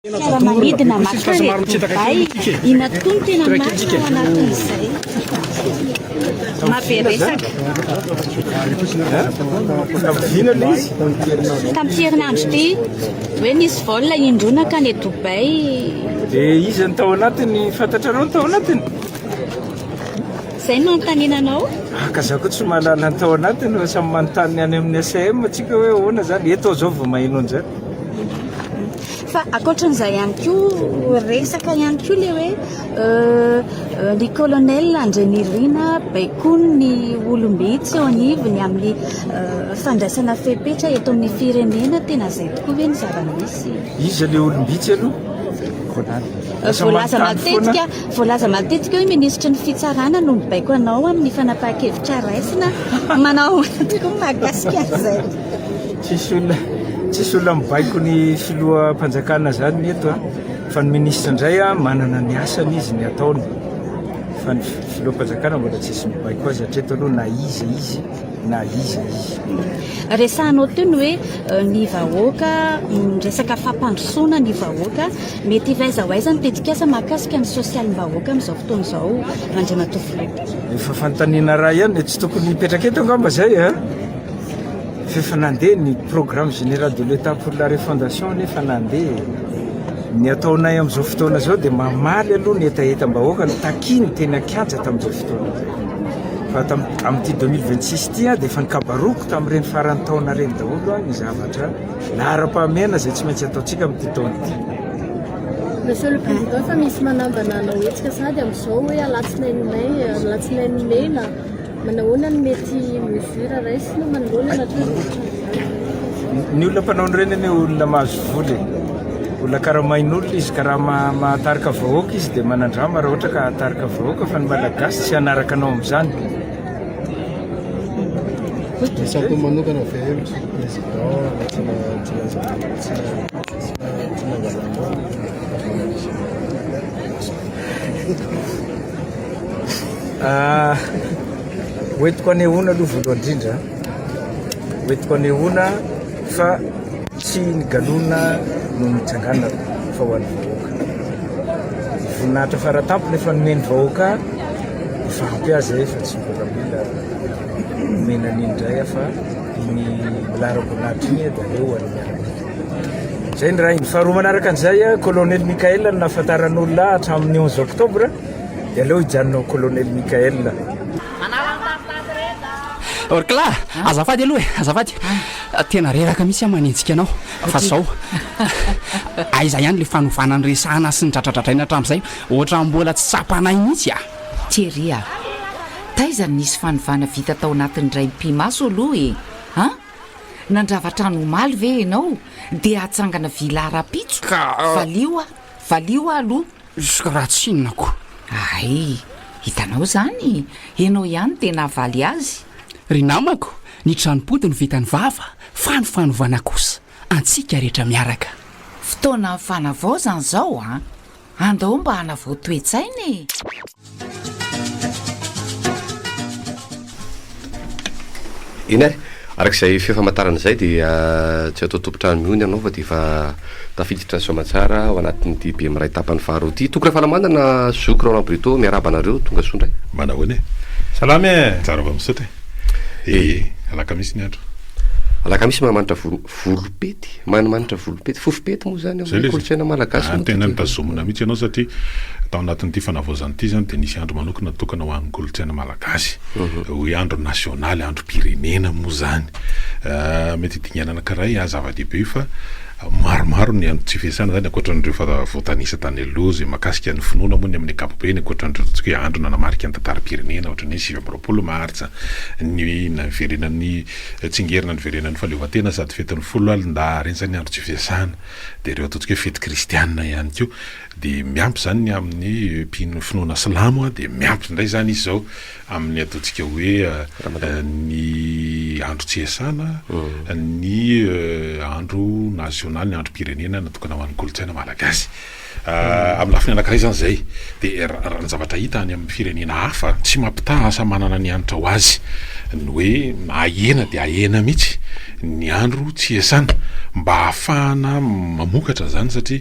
Fiaramanidina makareay ina tokoa no tena marina ao anatin'izay mampiresaka tamin'ny herinandro ty hoe nisy vol indrona ka ny Dubai dia izy ny tao anatiny fantatrareo ny tao anatiny izay no anotaninanao ka zaho koa tsy mahalala ny tao anatiny samy manontany any amin'ny ACM atsika hoe ahoana zany eto zao vao maheno an'izany fa akoatran'izay ihany koa resaka ihany koa le hoe ny colonel Andrenirina Baikoun ny olombitsy eo anivony amin'ny fandraisana fepetra eto amin'ny firenena tena izay tokoa hoe ny zava-misy izy le olombitsy aloha voalaza matetika hoe ministra ny fitsarana no mibaiko anao amin'ny fanapahan-kevitra raisina manao tokoa mahakasika an'izay tsisy olona mibaiko ny filoha-mpanjakana zany eto fa ny ministra indray manana ny asany izy ny ataony fa ny filoha-mpanjakana mbola tsisy mibaiko azy hatreto aloha na izy na izy resahanao teo ny hoe ny vahoaka resaka fampandrosoana ny vahoaka mety vaiza ho aiza nitetikasa mahakasika ny sosialim-bahoaka amin'izao fotoana izao mandriamatofilo efa fanontaniana raha ihany tsy tokony mipetraka eto angamba zay fefa nandeha ny programme général de l'état pour la refondation nefa nandeha ny ataonay amin'izao fotoana zao dia mamaly aloha ny etaetam-bahoaka ny takiny teny akianja tamin'izao fotoana fa amin'ity 2026 ty dia efa nikabaroko tamin'ireny farany taona reny daholo ny zavatra lahara-pahamehana zay tsy maintsy ataontsika amin'ity taona ity Monsieur le Président, fa misy manambana anaoetsika sady amin'izao hoe alatsinainy mena manahoana ny mety mesure raisina manahoana ny olona mpanao reny ny olona mahazo voly olona karaha main'olona izy karaha mahatarika vahoaka izy dia manandrama raha ohatra ka hatarika vahoaka fa ny malagasy tsy hanaraka anao amin'izany Sako manokana fa hoentiko anehoana aloha voalohany indrindra hoentiko anehoana fa tsy nigalona no nitsangana fa ho an'ny vahoaka voninahitra faratampony efa nomeny vahoaka vampy azy fa tsy mbola mila menan'indray fa ny lara-boninahitra iny dia aleo any miaraka zay ny raha iny faharoa manaraka an'izay colonel Michael no nahafantaran'olona hatramin'ny 11 octobre dia aleo hijanonao colonel Michael orkla azafady aloha azafady tena reraka mihitsy manintsika anao fa zao aiza ihany le fanovana ny resahana sy ny tratratratraina hatramin'izay ohatra mbola tsy sapanay mihitsy Thierry taizany nisy fanovana vita tao anatin'ny ray mpimaso aloha nandravatrano omaly ve ianao dia hatsangana vilara-pitso valio aloha iska raha tsinonako ay hitanao zany ianao ihany tena avaly azy ry namako ny tranopody no vitany vava fanofanovana kosa antsika rehetra miaraka fotoana fanavao zany zao andao mba hanavao toetsainy iny arak'izay fifamantaran'izay dia tsy atao tompotrano mihony anao fa dia efa tafiditra ny somatsara ao anatin'ity be miray tapany faharoa ty tokony refa lamandana zokro ao brito miarabanareo tonga sondray manahony salamy tsara va misoty alaka misy ny andro alaka misy mamanitra volopety manimanitra volopety fofopety moa zany kolotsaina malagasy tena nitazomina mihitsy ianao satria tao anatin'ity fanavozany ity zany dia nisy andro manokana tokana ho an'ny kolotsaina malagasy hoe andro nasionaly andro pirenena moa zany mety idinganana karay zava-dehibe io fa maromaro ny andro tsy fiasana zany akoatran'ireo fa voatanisa tany aloha zay makasika ny finoana moa ny amin'ny ankapobeny akoatran'ireo tsika hoe andro nanamarika ny tantara-pirenena ohatran'ny 7 martsa ny naverenan'ny tsingerina ny verenan'ny fahaleovantena sady fetin'ny folo alin-da reny zany andro tsy fiasana dia ireo ataontsika hoe fety kristianina ihany koa dia miampy zany ny amin'ny finoana silamo dia miampy indray zany izy zao amin'ny ataontsika hoe ny andro tsy iasana ny andro nasionaly ny andro pirenena natokana ho an'ny kolotsaina malagasy amin'ny lafiny anankiray zany zay dia raha ny zavatra hita any amin'ny firenena hafa tsy mampitaha asa manana ny anitra ho azy ny hoe ahena dia ahena mihitsy ny andro tsy iasana mba hahafahana mamokatra zany satria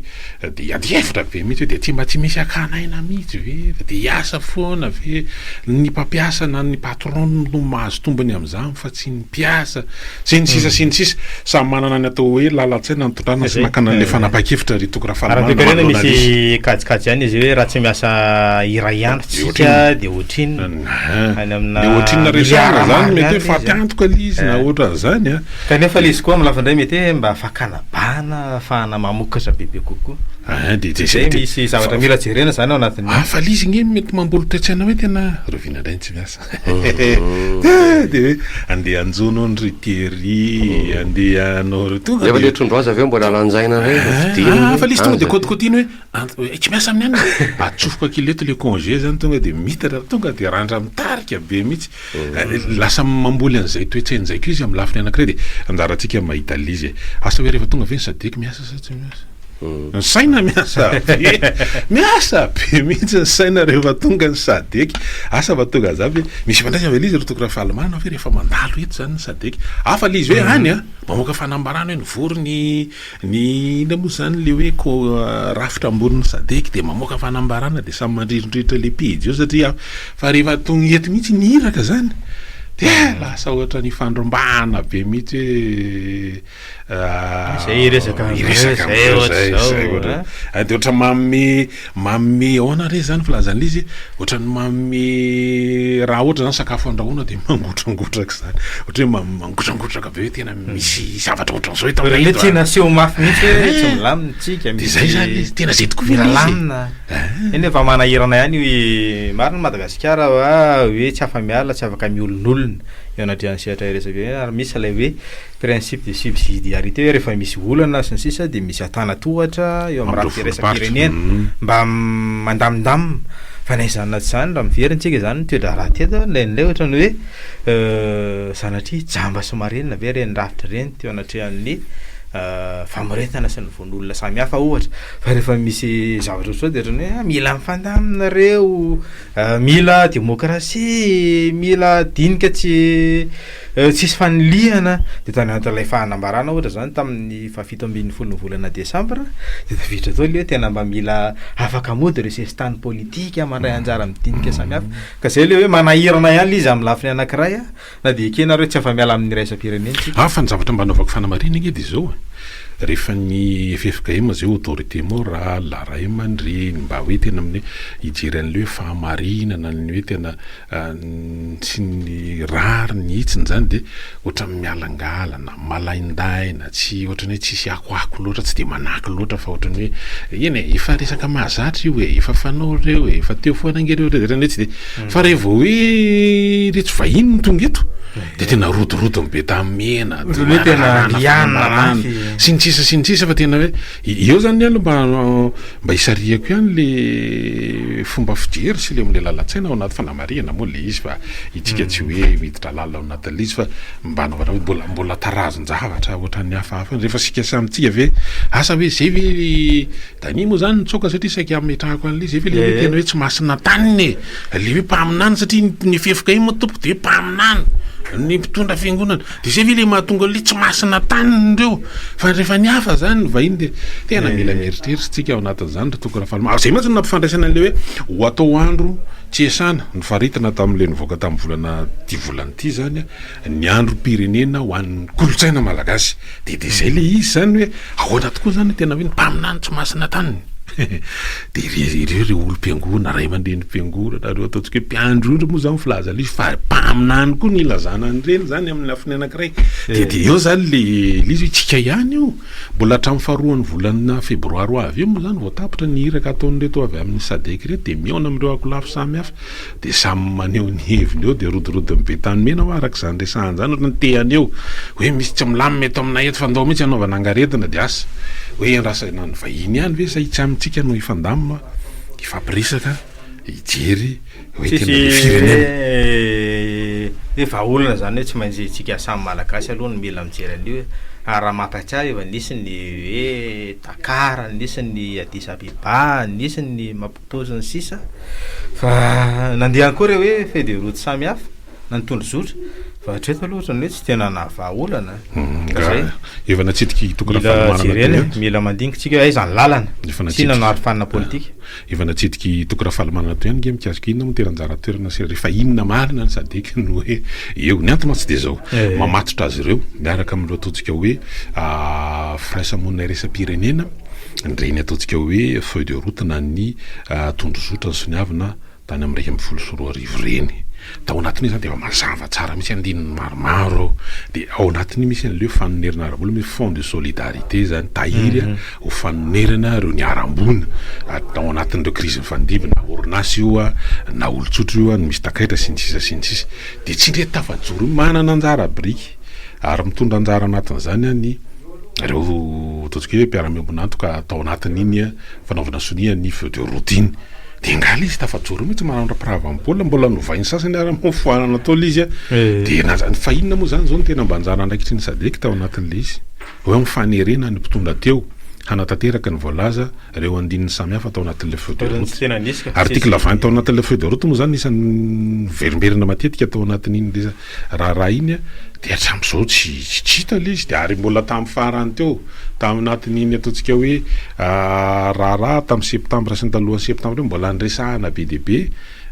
de adievitra be mihitsy hoe de ty mba tsy misy akanaina mihitsy ve de hiasa foana ve ny mpampiasa na ny patron no mahazo tombony am'izany fa tsy ny mpiasa sy ny sisa samy manana ny atao hoe lalatsaina nytotrana sy makana le fanapa-kevitra ry toko raha misy kajikajy ihany izy hoe raha tsy miasa iray andro tsika de ohatrinna any amina ohatrinna resana zany mety hoe fampiantoka lizy na ohatran'izany a kanefa le izy koa am'lafindray mety hoe mba fakanabana ahafahana mamokatra bebe kokoa de misy zavatra mila jerena zany ao anatin'ny fa lizy gne mety mambolo toetsaina hoe tena rovinandray tsy miasa de hoe andeha anjono ny ritery andeha anao tonga le trondroazy avy eo mbola lanjaina reny fa lizy tonga de côte-côtiny hoe tsy miasa amin'ny any atsofoka kileto le congé zany tonga de mitatra tonga de randra mitarika be mihitsy lasa mamboly an'izay toetsain'izay ko izy amin'ny lafiny anankiray de anjaratsika mahita lizy asa hoe rehefa tonga ve ny sadeky miasa sa tsy miasa ny saina miasa be mihitsy ny saina rehefa tonga ny sadeky asa va tonga zaby misy fandraisana ve lizy ro toko raha fahalamana hoe rehefa mandalo eto zany ny sadeky afa lizy hoe any a mamoaka fanambarana hoe nivory ny ina moa zany le hoe ko rafitra amboniny sadeky de mamoaka fanambarana de samy mandririndritra le pijy eo satria fa rehefa tonga eto mihitsy nihiraka zany de lasa ohatra ny fandrombana be mihitsy hoe de ohatra mamy aoana re zany filazan'le izy ohatra ny mamy raha ohatra zany sakafo andrahoana de mangotragotraka zany ohatra hoe mangotragotraka be hoe tena misy zavatra ohatran'izao le tena seho mafy mihitsy hoe tsy milamina tsika de zay zany izy tena zay toko lamina eny efa manahirana ihany hoe maro ny Madagasikara hoe tsy afa miala tsy afaka miolon'olona eo anatrehan'ny sehatra resaka ary misy ilay hoe principe de subsidiarité hoe rehefa misy olana sy ny sisa de misy atana tohatra eo amin'ny raha firesapirenena mba mandamindamina fa nay zany naty zany raha miverintsika zany toedra raha teto lain'ilay ohatra ny hoe sanatria jamba sy marenina ve reny rafitra reny teo anatrehan'ny famoretana sy ny von'olona samy hafa ohatra fa rehefa misy zavatra ohatrao de ohatrany hoe mila mifandamina reo mila demokrasia mila dinika tsisy faniliana de tany anat'ilay fahanambarana ohatra zany tamin'ny fafito ambin'ny folo ny volana desambra de tafiditra tao le hoe tena mba mila afaka mody re sesitany politika mandray anjara midinika samy hafa ka zay le hoe manahirana ihany izy amin'ny lafiny anankiray na de ekenareo tsy afa miala amin'ny raisa-pirenena fa ny zavatra mba anaovako fanamarina iny de zao rehefa ny FFKM zay autorité morale la ray aman-dreny mba hoe tena amin'ny hijery an'le hoe fahamarinana ny hoe tena sy ny rary ny hitsiny zany de ohatra mialangalana malaindaina tsy ohatrany hoe tsisy akoako loatra tsy de manaky loatra fa ohatrany hoe eny efa resaka mahazatra io efa fanao reo efa teo foana nge reo reny tsy de fa rehefa hoe re tsy vahiny ny tonga eto de tena rodorodo be tamena sy ny sisa fa tena hoe eo zany ihany mba hisariako ihany le fomba fijery sy le am'le lalatsaina ao anaty fanamarihana moa le izy fa itsika tsy hoe miditra lala ao anatin'le izy fa mba anaovana hoe mbola tarazon-javatra ohatran'ny hafahafa rehefa sika samitsika ve asa hoe zay ve dani moa zany nitsoka satria saika ametrahako an'le zay ve le tena hoe tsy masina taniny le hoe mpaminany satria ny FFKM moa tompo de hoe mpaminany ny mpitondra fiangonana de zay ve le mahatonga le tsy masina tanindreo fa rehefa ny hafa zany vahiny de tena mila mieritreritsy tsika ao anatin'izany toko raha falma zay matsy nampifandraisana an'le hoe ho atao andro tsy esana ny faritana tamin'le nivoaka tamin'ny volana ty volany ity zany ny andro pirenena ho an'ny kolotsaina malagasy de zay le izy zany hoe ahoana tokoa zany tena hoe mpaminany tsy masina taniny de ireo re olo-piangona ray aman-dreny mpiangona reo ataontsika hoe mpiandrondro moa zany filaza le izy fa mpaminany koa ny ilazana an'ireny zany amin'ny lafiny anankiray de eo zany le izy hoe tsika ihany io mbola hatramin'ny faharoan'ny volana febroary ho avy eo moa zany voatapitra ny hiraka ataon'reto avy amin'ny sadeky reto de miaona amin'ireo akolafo samy hafa de samy maneho ny heviny eo de rodorodyny be tany mena ho araka zany resahany zany ohatra ny tehany eo hoe misy tsy milamina eto aminay eto fa ndao mihitsy anaovana angaretina de asa hoe endrasana ny vahiny ihany ve sa itsy amintsika no ifandamina ifampirisaka ijery hoe tena le firenena efa olona zany hoe tsy maintsy tsika samy malagasy aloha ny mila mijery an'io hoe raha mampatsiahy efa nisy ny hoe Dakar nisy ny Addis Abeba nisy ny Maputo ny sisa fa nandeha akory hoe feuille de route samy hafa na nitondro zotra hatreto aloha ohatrany hoe tsy tena nahavaolana efa natsidiky tokona fahalamanana mila mandingiksika aizany lalana sy nanary fanina politika efa natsidiky tokona fahalamanana to ihany ge mikasika inona mo teranjara toerana sy rehefa inona marina ny sadeky no hoe eo ny antony tsy de zao mamatotra azy ireo miaraka amin'ireo ataontsika hoe firaisamonina iresa-pirenena nireny ataontsika hoe feuille de route na ny tondrozotra ny soniavina tany amin'ny 2024 reny tao anatin'io zany de efa mazava tsara misy andininy maromaro de ao anatin'io misy an'leo fanonerana aram-bola misy fond de solidarité zany tahiry ho fanonerana reo ny arambona tao anatin'ireo crise mifandimby na orinasy io na olon-tsotra io no misy takaitra sy ny sisa de tsy ndre tafajoro manana anjara briky ary mitondra anjara anatin'izany ny reo ataontsika hoe mpiara-miombonanto ka atao anatin'iny fanaovana sonia ny feu de routine de ngala izy tafajoro mihitsy manandrapirava am'bola mbola novainy sasany ara-mofoanana tao le izy de fa inona moa zany zao ny tena mba anjara andraikitry ny sadeky tao anatin'le izy hoe mifanerena ny mpitondra teo hanatanteraka ny voalaza reo andininy samihafa tao anatin'le feu de route article 20 tao anatin'le feu de route moa zany isan'ny verimberina matetika tao anatin'iny de raha iny de hatram'izao tsy hita le izy de ary mbola tamin'ny farany teo taminatin'iny ataontsika hoe raha tamin'ny septambra sy ny talohan'ny septambra mbola andresahana be deaibe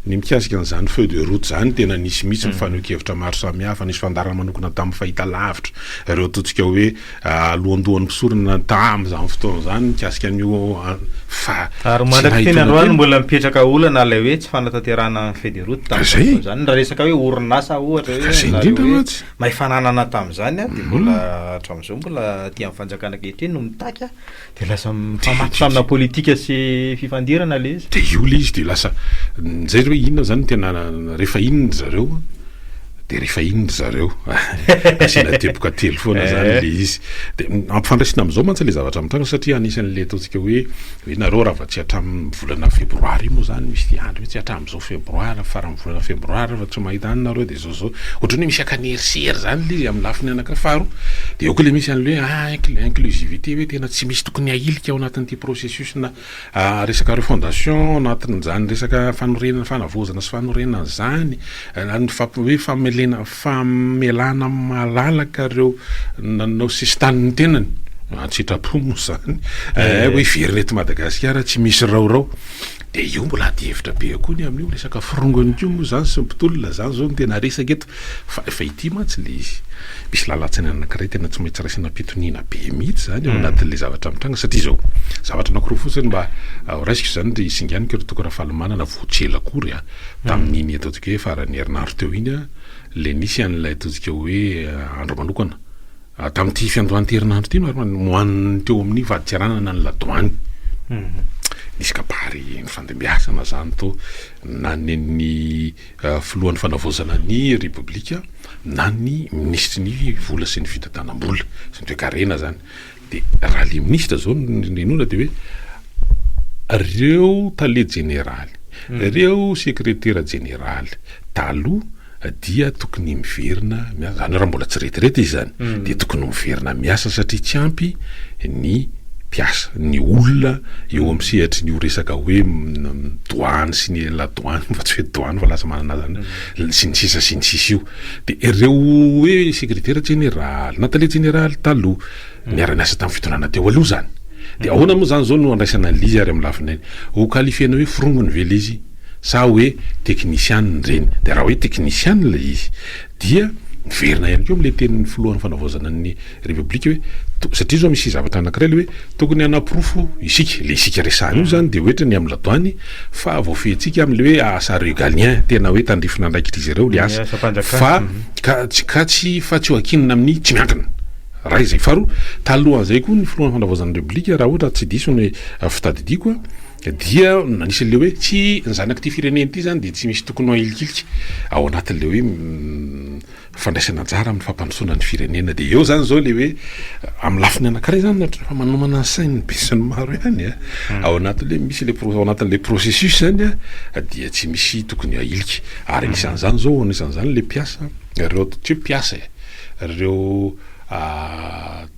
ny mikasika an'izany feu de route zany tena nisy mihitsy mifaneokevitra maro samihafa nisy fandarana manokana tamin'ny fahita lavitra reo ataontsika hoe alohandohan'ny mpisorona tam'izany fotoana zany mikasika an'io ary mandraky teny androany mbola mipetraka olana lay hoe tsy fanatanterahana feu de route tamin'izany zany raha resaka hoe orinasa ohatra hoe mahifananana tamin'izany de mbola hatram'izao mbola tia mifanjakana ankehitriny no mitaky de lasa mifamaty tamina politika sy fifandirana le izy de io le izy de lasa zay hoe inona zany tena rehefa inony zareo de rehefa inony zareo asina teboka telo foana zany le izy de ampifandraisina am'izao mantsy le zavatra mitranga satria anisan'le ataontsika hoe nareo raha va tsy hatramin'ny volana febroary moa zany misy andro hoe tsy hatram'izao febroary faran'ny volana febroary fa tsy mahita any nareo de zao ohatrany hoe misy akanerisera zany le izy amin'ny lafiny anakafaro de eo ko le misy an'le hoe inclusivité hoe tena tsy misy tokony ahilika ao anatin'ity processus na resaka refondation anatin'izany resaka fanorenana fanavozana sy fanorenana zany hoe famelana malalaka reo nanao sistaniny tenany antsitrapo mo zany hoe veryneto Madagasikara tsy misy raorao de io mbola adihevitra be koa ny amin'io resaka firongony ko moa zany sy mpitolona zany zao no tena resaka eto fa efa ity mantsy le izy misy lalatsany anankiray tena tsy maintsy raisina pitonina be mihitsy zany ao anatin'le zavatra mitranga satria zao zavatra anankiroa fotsiny mba raisiko zany de isinganiko ero tokona fahalamanana voatsela kory tamin'iny ataontsika hoe farany herinandro teo iny le nisy an'ilay ataontsika hoe andro manokana tamin'ity fiandohany-terinandro ty moaniny teo amin'ny vaditsiaranana ny ladoany nisy kabary ny fandembiasana zany to na ny filohan'ny fanavozana ny republika na ny ministry ny vola sy ny fitantanam-bola sy ny toekarena zany de raha le ministra zao nynona de hoe reo tale généraly reo secrétaire généraly taloha dia tokony miverina zany raha mbola tsy retirety izy zany de tokony miverina miasa satria tsy ampy ny piasa ny olona eo amin'ny sehatry ny resaka hoe douane sy ny la douane fa tsy hoe douane fa lasa manana zany sy ny sisa io de reo hoe secrétaire général natale général taloha miara-miasa tamin'ny fitonana teo aloha zany de ahoana moa zany zao no andraisana ny lizy ary amin'ny lafiny ho qualifiena hoe firongony ve le izy sa hoe technician reny de raha hoe technician le izy dia miverina ihany keo am'le tenin'ny filohan'ny fanavozana ny republika hoe satria zao misy zavatra anankiray le hoe tokony anaprofo isika le isika resahana io zany de ohatra ny amin'ny ladoany fa voafehtsika am'le hoe asa régalien tena hoe tandrifina andraikitra izy ireo le asa fa ka tsy fa tsy ho akinina amin'ny tsy miankina raha izay faharoa talohan'izay koa ny filohan'ny fanavozana ny republika raha ohatra tsy diso ny fitadidiko dia nanisy le hoe tsy nyzanaky ty fireneny ty zany de tsy misy tokony ahilikilika ao anatin'le hoe fandraisana anjara amin'ny fampandrosoana ny firenena de eo zany zao le hoe amin'ny lafiny anankiray zany fa manomana sainy be sy ny maro ihany ao anatin'le misy le ao anatin'le processus zany dia tsy misy tokony ahilika ary anisan'izany zao anisan'izany le piasa reo tsy hoe piasa reo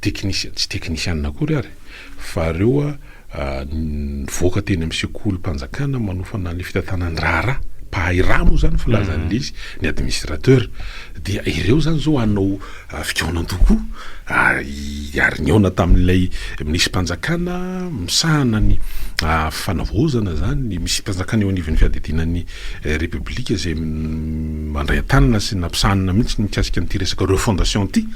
technicien tsy technician akory ary fa reo voaka teny amin'ny sekoly mpanjakana manofana ny fitantanany raharaha mampahay raha moa zany filazan'le izy ny administrateur dia ireo zany zao anao fikaonan tokoa ary niona tamin'ilay misy mpanjakana misahana ny fanavozana zany misy mpanjakana eo anivon'ny fiadidinan'ny république zay mandray tanana sy nampisanana mihitsy mikasika n'ity resaka refondation ty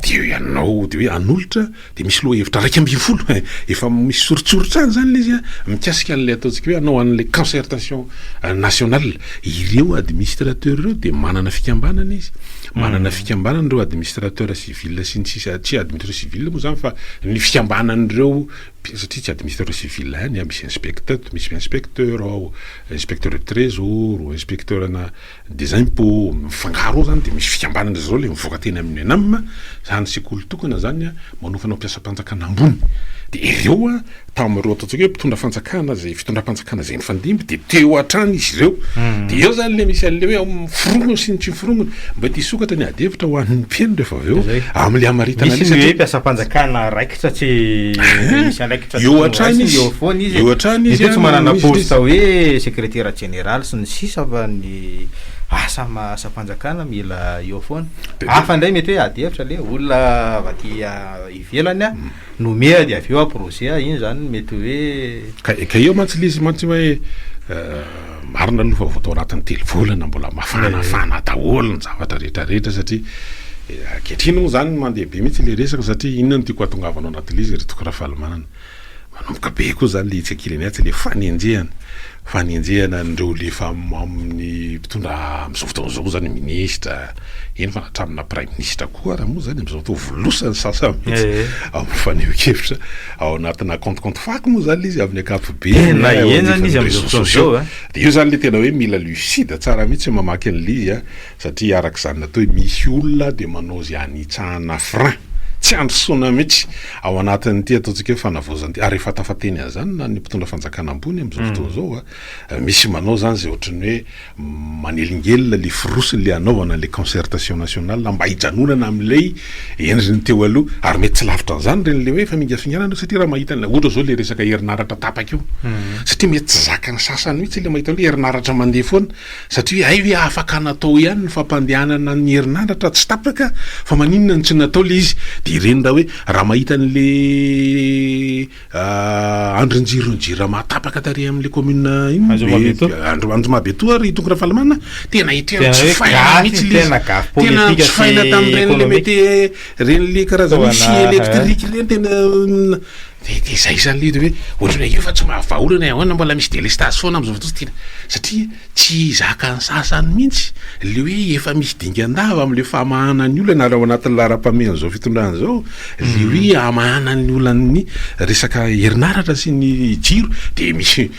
de ianao de hoe anolotra de misy loha hevitra 250 efa misy soritsoritra any zany le izy mikasika an'lay ataontsika hoe anao an'lay concertation nationale ireo administrateur reo de manana fikambanana izy manana fikambanana reo administrateur civil sy ny sisa tsy administrateur civil moa zany fa ny fikambanan'ireo satria tsy administrateur civil any misy inspecteur ao inspecteur de trésor inspecteur na des impôts mifangaro zany de misy fikambanana zao le mivoaka teny amin'ny enam zany sekoly tokana zany manofanao mpiasa mpanjakana ambony de ireo tamin'ireo ataontsika hoe mpitondra fanjakana zay fitondram-panjakana zay nifandimby de teo atrany izy ireo de eo zany le misy an'le hoe firongony sy ny tsy firongony mba ty sokatra ny adevitra ho an'ny mpieno rehefa avy eo am'le amaritana misy hoe mpiasa mpanjakana raikitra tsy misy andraikitra eo atrany izy eo foana izy eo atrany izy tsy manana poste hoe secrétaire général sy ny sisa fa ny asa mpanjakana mila eo foana hafa ndray mety hoe adevitra le olona vaty ivelany nomea de avy eo aprosé iny zany mety hoe ka eo mantsy lizy mantsy hoe marina aloha fa voatao anatin'ny telovolana mbola mafanafana daholo ny zavatra rehetrarehetra satria ankehitriny moa zany mandeha be mihitsy le resaka satria inona no tiako atongavanao anaty lizy retoko raha fahalamanana manomboka be koa zany le itsikiliny atsy le fanenjehana ndreo lefa amin'ny mpitondra am'izao fotoana zao zany ministra eny fa natramina prime ministre koa raha moa zany am'izao fotoa volosany sasa mihitsy amin'ny faneho-kevitra ao anatina compte faky moa zany izy amin'ny akapobe na eny zany izy am'izao fotoana zao de io zany le tena hoe mila lucide tsara mihitsy mamaky an'le izy satria araka zany natao hoe misy olona de manao zay anitsahana frein tsy androsoana mihitsy ao anatin'ity ataontsika hoe fanavozany ary efa tafateny zany na ny mpitondra fanjakana ambony am'izao fotoana zao misy manao zany zay ohatrany hoe manelingelina le firosiny le anaovana le concertation nationale mba hijanonana am'lay endriny teo aloha ary mety tsy lavitra an'izany reny le hoe efa mingafinganana satria raha mahita ohatra zao le resaka herinaratra tapaka io satria mety tsy zakany sasany mihitsy le mahita hoe herinaratra mandeha foana satria ay hoe afaka natao ihany ny fampandehanana ny herinaratra tsy tapaka fa maninona ny tsy natao le izy de ireny raha hoe raha mahita an'le andronjironjira matapaka tare am'le commune Andromabeto ary tokony raha fahalamana tena hitrena tsy faina mihitsy le tena tsy faina tamin'ireny le mety reny le karazana fy électrique reny tena de zay zany le hoe ohatrany io fa tsy mahavaolana ahoana mbola misy délestage foana am'izao fotoana tena satria tsy zakany sasany mihitsy le hoe efa misy dingan-dava am'le famahana ny olona raha ao anatin'ny laharam-pameana zao fitondrana zao le hoe amahana ny olany resaka herinaratra sy ny jiro de misy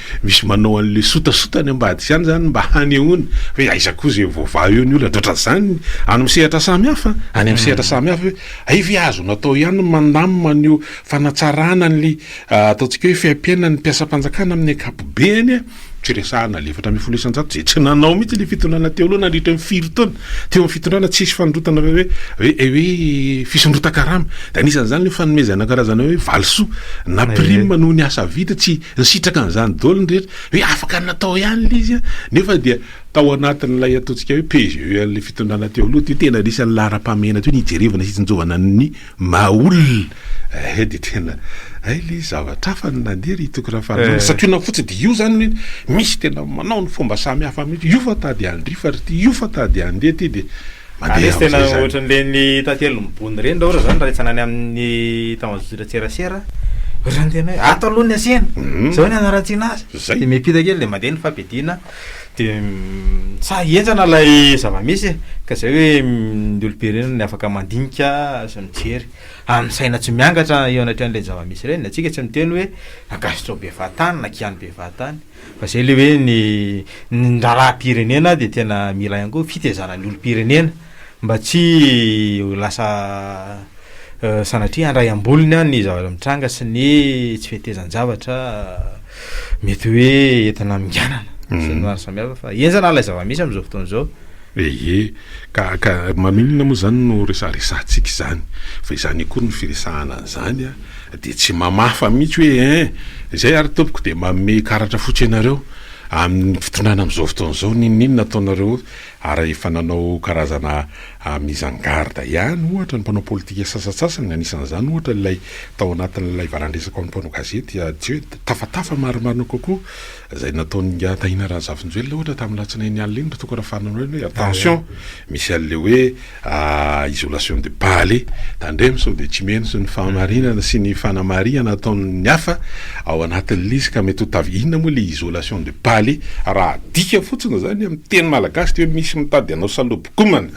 manao an'le sotasotany ambady zany zany mba hanehoana hoe aiza koa zay voava eo ny olona dotra zany any amin'ny sehatra samy hafa any amin'ny sehatra samy hafa hoe ay ve azo natao ihany mandamina an'io fanatsarana le ataontsika hoe fiampiana ny mpiasa-mpanjakana amin'ny akapobeany tsy resahana le 750 zay tsy nanao mihitsy le fitondrana teo aloha nandritra ny 4 taona teo amin'ny fitondrana tsisy fandrotana hoe fisondrota-karama da anisan'izany le fanomezana karazana hoe valisoa na prime noho ny asa vita tsy nisitraka an'izany daholo ny rehetra hoe afaka natao ihany le izy nefa dia tao anatin'ilay ataontsika hoe PGE an'le fitondrana teo aloha teo tena nisy ny laharam-pamena teo nijerevana sitsinjovana ny maolona de tena ay le zavatra hafa ny nandeha ry toko raha fahalalana satria na fotsy de io zany misy tena manao ny fomba samy hafa mihitsy io fa tady andry fa io fa tady andeha ty de mandeha tena ohatran'le ny tatelo mibony reny raha zany raha itsanany amin'ny tamazozira tserasera ohatrany tena hoe ato aloha ny asena zao ny anaratsiana azy de mipita kely le mandeha ny fampidina de sa enjana lay zava-misy ka zay hoe ny oloberenina ny afaka mandinika sy mijery amin'ny saina tsy miangatra eo anatran'ilay zava-misy reny atsika tsy miteny hoe agasitra be vatany na kiany be vatany fa zay le hoe ny raharaha-pirenena de tena mila ihany koa fitezana ny olo-pirenena mba tsy lasa sanatria andray ambolony ny zavatra mitranga sy ny tsy fetezany zavatra mety hoe entina minganana sy maro samihafa fa enjana lay zava-misy am'izao fotoana zao ka maninona moa zany no resaresantsika zany fa izany akory ny firesahana an'izany de tsy mamafa mihitsy hoe zay ary tompoko de manome karatra fotsy ianareo amin'ny fitondrana amin'izao fotoan'izao ninninona ataonareo ary efa nanao karazana mise-en-garde ihany ohatra ny mpanao politika sasasasany anisan'izany ohatra ilay tao anatin'ilay valandresaka ny mpanao gazety tsy hoe tafatafa marimarina kokoa zay nataon'ny tahina Razafinjoelina ohatra tamin'ny latsinainy alina iny tokony rahafanana hoe attention misy an'le hoe isolation de palais tandremo sao de tsy meno sy ny fahamarinana sy ny fanamariana ataon'ny hafa ao anatin'le izy ka mety ho tavy inona moa le isolation de palais raha dika fotsiny zany amin'ny teny malagasy te hoe misy mitady anao salobokomana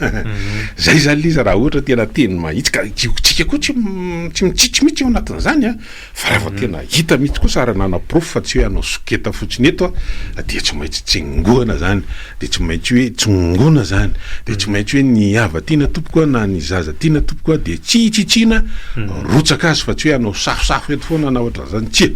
zay zany liza raha ohatra tena teny mahitsy ka tsika koa tsy mitsitsy mihitsy ao anatin'izany a fa raha vao tena hita mihitsy koa sara nanaprofo fa tsy hoe anao soketa fotsiny eto a dia tsy maintsy tsengoana zany de tsy maintsy hoe tsongona zany de tsy maintsy hoe ny ava tiana tompoko na ny zaza tiana tompoko de tsy tsitsina rotsaka azy fa tsy hoe anao safosafo eto foana na ohatra zany tsia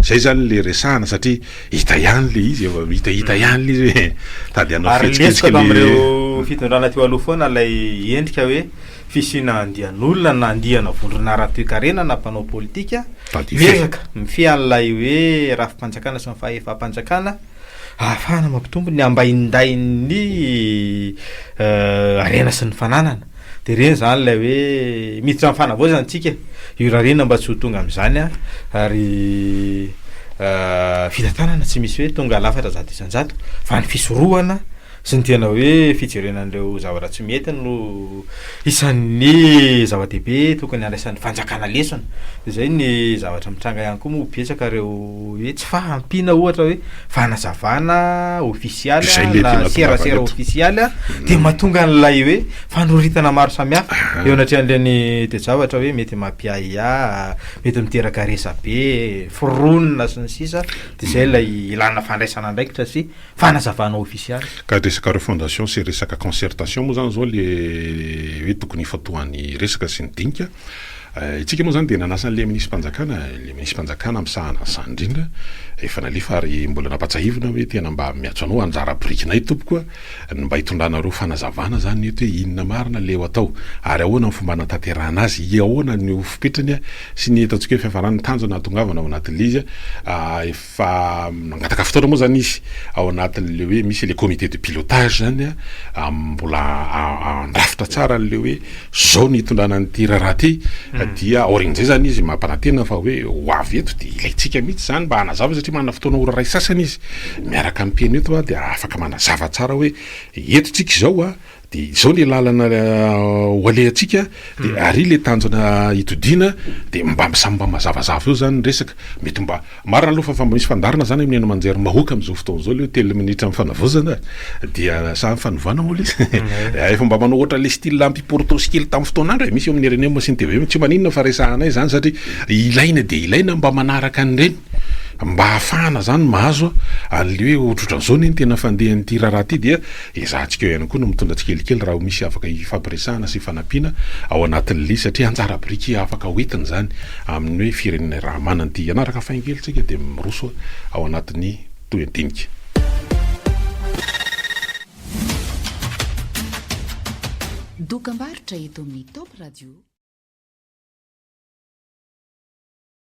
zay zany le resahana satria hita ihany le izy hita ihany le izy hoe tady anao fihetsiketsiky am'ireo fitondrana teo aloha foana lay endrika hoe fisina andian'olona na andiana vondrona ara-toekarena na mpanao politika miezaka mifian'lay hoe rafi-panjakana sy ny fahefa-panjakana ahafahana mampitombo ny ambaindain'ny arena sy ny fananana de reny zany lay hoe miditra amin'ny fanavaozana tsika io raha rena mba tsy ho tonga am'izany a ary fitantanana tsy misy hoe tonga lafatra zato isan-jato fa ny fisorohana sy ny tena hoe fijerenan'ireo zavatra tsy mety no isan'ny zava-dehibe tokony andraisan'ny fanjakana lesona de zay ny zavatra mitranga ihany koa moa betsaka reo hoe tsy fahampiana ohatra hoe fanazavana ofisialy na serasera ofisialy a de mahatonga n'lay hoe fanoritana maro samihafa eo anatrehan'ireny de zavatra hoe mety mampiaia mety miteraka resabe fironona sy ny sisa de zay lay ilana fandraisana andraikitra sy fanazavana ofisialy resaka refondation sy resaka concertation moa zany zao le hoe tokony ifatohan'ny resaka sy ny dinika itsika moa zany de nanasan'le minisy-mpanjakana le minisy-mpanjakana am'sahana sandrindra efa nalefa ary mbola nampatsahivina hoe tena mba miatso anao anjara brikinay tompokoa mba hitondranareo fanazavana zany eto hoe inona marina leo atao ary ahoana ny fomba natanterahana azy ahoana ny ofipetrany a sy ny ataontsika hoe fiafarany tanjona tongavana ao anatin'le izy efa nangataka fotoana moa zany izy ao anatin'le hoe misy le comité de pilotage zany a mbola andrafitra tsara le hoe zao ny hitondrana nyty raha ty dia orin'izay zany izy mampanantena fa hoe ho avy eto de ilaitsika mihitsy zany mba hanazava satria manana fotoana ora ray sasany izy miaraka ampieny eto a de afaka manazava tsara hoe eto tsika izao a de zao le lalana ho alehantsika de ary le tanjona hitodiana de mba samby mazavazava eo zany resaka mety mba marina aloha fa mba misy fandarina zany amin'ny ena manjery mahoaka am'izao fotoan'izao le hoe telo minitra amin'ny fanavozana dia samy fanovana moa izy efa mba manao ohatra le style lampy portoskely tamin'ny fotoan'andro misy eo amin'ny RNM sy ny TV tsy maninona fa resahanay zany satria ilaina de ilaina mba manaraka an'ireny mba hafahana zany mahazo an'le hoe ohatrohatran'izao ny tena fandehan'ity raharaha ty dia ezahantsika eo ihany koa no mitondra tsikelikely raha misy afaka ifampiresahana sy fanampiana ao anatin'le satria anjara briky afaka hoentiny zany amin'ny hoe firenena raha manan'ity anaraka fainkelitsika de miroso ao anatin'ny toedinika dokam-barotra eto amin'ny Top Radio